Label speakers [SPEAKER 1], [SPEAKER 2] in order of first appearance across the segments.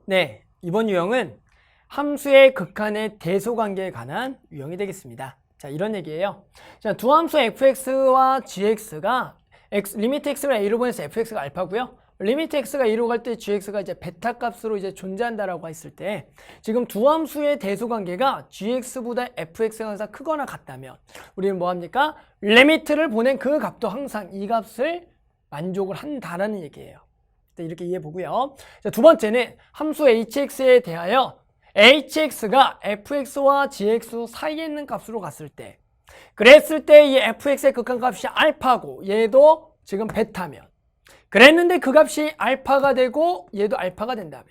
[SPEAKER 1] 네, 이번 유형은 함수의 극한의 대소관계에 관한 유형이 되겠습니다. 자, 이런 얘기예요. 자, 두 함수 fx와 gx가 리미트 x가 a로 보내서 fx가 알파고요. 리미트 x가 2로 갈 때 gx가 이제 베타 값으로 이제 존재한다라고 했을 때 지금 두 함수의 대소관계가 gx보다 fx가 항상 크거나 같다면 우리는 뭐 합니까? 리미트를 보낸 그 값도 항상 이 값을 만족을 한다라는 얘기예요. 이렇게 이해해 보고요. 자, 두 번째는 함수 hx에 대하여 hx가 fx와 gx 사이에 있는 값으로 갔을 때 그랬을 때 이 fx의 극한값이 알파고 얘도 지금 베타면 그랬는데 그 값이 알파가 되고 얘도 알파가 된다면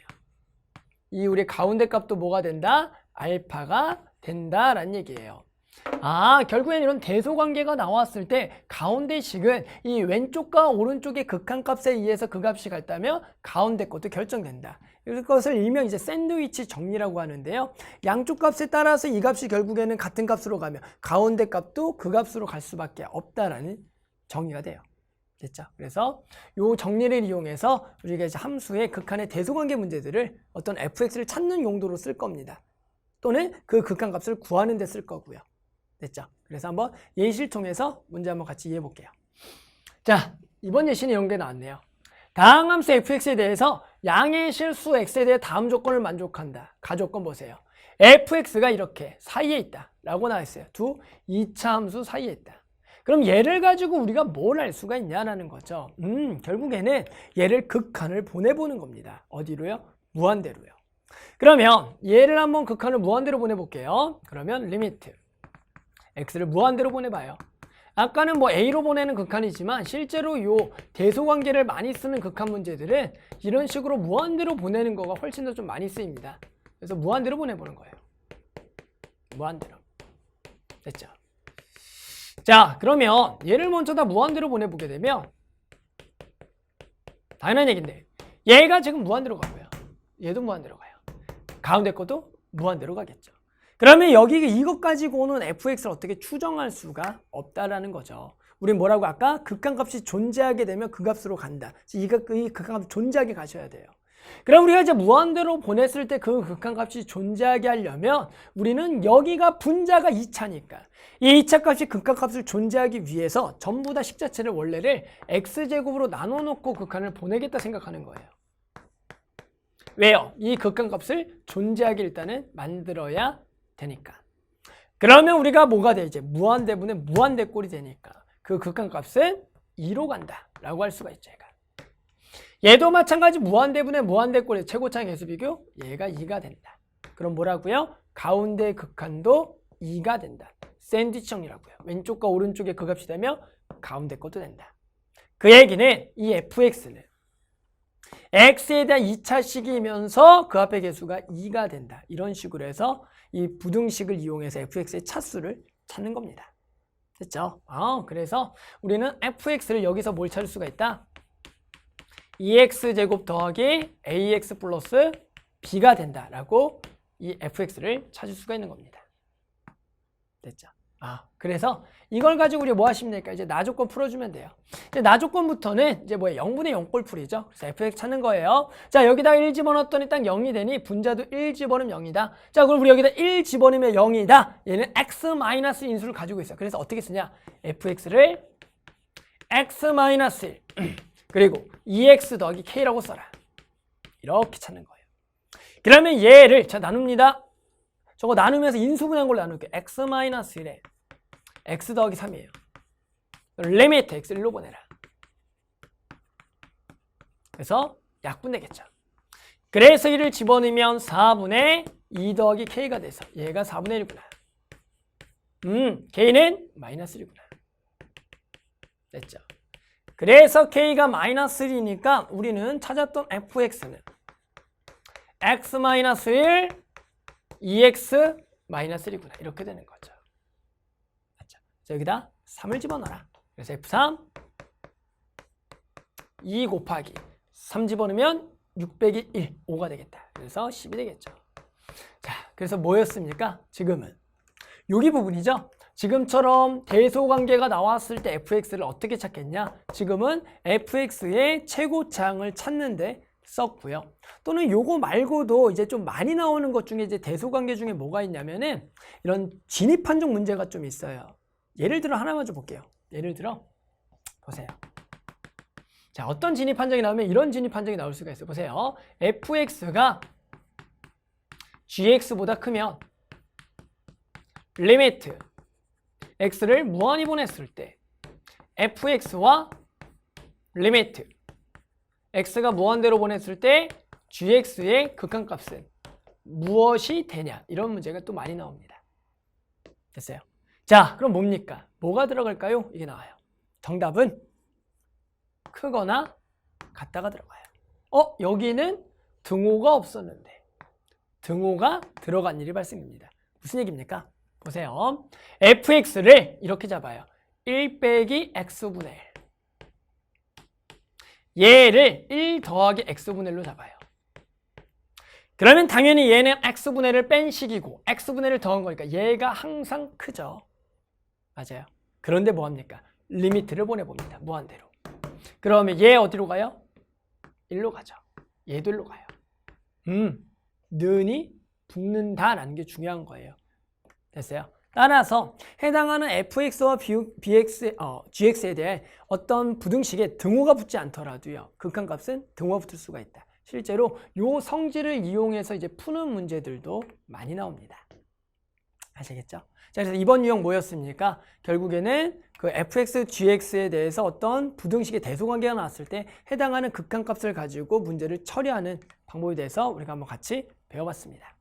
[SPEAKER 1] 이 우리 가운데 값도 뭐가 된다? 알파가 된다라는 얘기예요. 결국엔 이런 대소관계가 나왔을 때 가운데 식은 이 왼쪽과 오른쪽의 극한값에 의해서 그 값이 같다면 가운데 것도 결정된다. 이것을 일명 이제 샌드위치 정리라고 하는데요. 양쪽 값에 따라서 이 값이 결국에는 같은 값으로 가면 가운데 값도 그 값으로 갈 수밖에 없다라는 정의가 돼요. 됐죠? 그래서 이 정리를 이용해서 우리가 이제 함수의 극한의 대소관계 문제들을 어떤 fx를 찾는 용도로 쓸 겁니다. 또는 그 극한값을 구하는 데 쓸 거고요. 됐죠? 그래서 한번 예시를 통해서 문제 한번 같이 이해해 볼게요. 자, 이번 예시는 이런 게 나왔네요. 다항 함수 fx에 대해서 양의 실수 x에 대해 다음 조건을 만족한다. 가조건 보세요. fx가 이렇게 사이에 있다 라고 나와있어요. 두 2차 함수 사이에 있다. 그럼 얘를 가지고 우리가 뭘 알 수가 있냐라는 거죠. 결국에는 얘를 극한을 보내보는 겁니다. 어디로요? 무한대로요. 그러면 얘를 한번 극한을 무한대로 보내볼게요. 그러면 리미트 x를 무한대로 보내봐요. 아까는 뭐 a로 보내는 극한이지만 실제로 요 대소관계를 많이 쓰는 극한 문제들은 이런 식으로 무한대로 보내는 거가 훨씬 더 좀 많이 쓰입니다. 그래서 무한대로 보내보는 거예요. 무한대로. 됐죠? 자, 그러면 얘를 먼저 다 무한대로 보내보게 되면 당연한 얘기인데 얘가 지금 무한대로 가고요. 얘도 무한대로 가요. 가운데 것도 무한대로 가겠죠. 그러면 여기 이것 가지고는 fx를 어떻게 추정할 수가 없다라는 거죠. 우리 뭐라고 아까 극한값이 존재하게 되면 그 값으로 간다. 이 극한값이 존재하게 가셔야 돼요. 그럼 우리가 이제 무한대로 보냈을 때 그 극한값이 존재하게 하려면 우리는 여기가 분자가 2차니까 이 2차 값이 극한값을 존재하기 위해서 전부 다 식자체를 원래를 x제곱으로 나눠놓고 극한을 보내겠다 생각하는 거예요. 왜요? 이 극한값을 존재하게 일단은 만들어야 되니까. 그러면 우리가 뭐가 돼? 이제 무한대분의 무한대꼴이 되니까 그 극한값은 2로 간다 라고 할 수가 있죠. 얘도 마찬가지 무한대분의 무한대꼴의 최고차의 개수 비교 얘가 2가 된다. 그럼 뭐라고요? 가운데 극한도 2가 된다. 샌드위치 정리라고요. 왼쪽과 오른쪽에 그 값이 되면 가운데 것도 된다. 그 얘기는 이 fx는 x에 대한 2차식이면서 그 앞에 개수가 2가 된다. 이런 식으로 해서 이 부등식을 이용해서 fx의 차수를 찾는 겁니다. 됐죠? 그래서 우리는 fx를 여기서 뭘 찾을 수가 있다? 2x제곱 더하기 ax 플러스 b가 된다라고 이 fx를 찾을 수가 있는 겁니다. 됐죠? 그래서 이걸 가지고 우리 뭐 하시면 될까? 이제 나조건 풀어주면 돼요. 이제 나조건부터는 이제 뭐예요? 0분의 0꼴 풀이죠. 그래서 fx 찾는 거예요. 자, 여기다 1 집어넣었더니 딱 0이 되니 분자도 1 집어넣으면 0이다. 자, 그럼 우리 여기다 1 집어넣으면 0이다. 얘는 x 마이너스 인수를 가지고 있어요. 그래서 어떻게 쓰냐? fx를 x 마이너스 1 그리고 2x 더하기 k라고 써라. 이렇게 찾는 거예요. 그러면 얘를 자 나눕니다. 저거 나누면서 인수분해한 걸로 나눌게요. x 마이너스 1에 x 더하기 3이에요. 리미트 x를 1로 보내라. 그래서 약분되겠죠. 그래서 1을 집어넣으면 4분의 2 더하기 k가 돼서 얘가 4분의 1이구나. k는 마이너스 1이구나. 됐죠. 그래서 k가 마이너스 1이니까 우리는 찾았던 fx는 x 마이너스 1, 2x 마이너스 1이구나. 이렇게 되는 거죠. 맞죠? 자, 여기다 3을 집어넣어라. 그래서 f3 2 곱하기 3 집어넣으면 6 빼기 1, 5가 되겠다. 그래서 10이 되겠죠. 자, 그래서 뭐였습니까? 지금은 여기 부분이죠. 지금처럼 대소관계가 나왔을 때 fx를 어떻게 찾겠냐? 지금은 fx의 최고차항을 찾는데 썼고요. 또는 요거 말고도 이제 좀 많이 나오는 것 중에 이제 대소관계 중에 뭐가 있냐면은 이런 진입한정 문제가 좀 있어요. 예를 들어 하나만 좀 볼게요. 예를 들어 보세요. 자, 어떤 진입한정이 나오면 이런 진입한정이 나올 수가 있어요. 보세요. fx가 gx보다 크면 리미트 x를 무한히 보냈을 때 fx와 리미트 x가 무한대로 보냈을 때 gx의 극한값은 무엇이 되냐, 이런 문제가 또 많이 나옵니다. 됐어요? 자, 그럼 뭡니까? 뭐가 들어갈까요? 이게 나와요. 정답은 크거나 같다가 들어가요. 여기는 등호가 없었는데 등호가 들어간 일이 발생입니다. 무슨 얘기입니까? 보세요. fx를 이렇게 잡아요. 1 빼기 x분의 1. 얘를 1 더하기 x분의 1로 잡아요. 그러면 당연히 얘는 x분의 1을 뺀 식이고 x분의 1을 더한 거니까 얘가 항상 크죠. 맞아요. 그런데 뭐합니까? 리미트를 보내봅니다. 무한대로. 그러면 얘 어디로 가요? 1로 가죠. 얘도 1로 가요. 는이 붙는다라는 게 중요한 거예요. 됐어요? 따라서 해당하는 fx와 gx에 대해 어떤 부등식에 등호가 붙지 않더라도요, 극한값은 등호가 붙을 수가 있다. 실제로 요 성질을 이용해서 이제 푸는 문제들도 많이 나옵니다. 아시겠죠? 자, 그래서 이번 유형 뭐였습니까? 결국에는 그 fx, gx에 대해서 어떤 부등식의 대소관계가 나왔을 때 해당하는 극한값을 가지고 문제를 처리하는 방법에 대해서 우리가 한번 같이 배워봤습니다.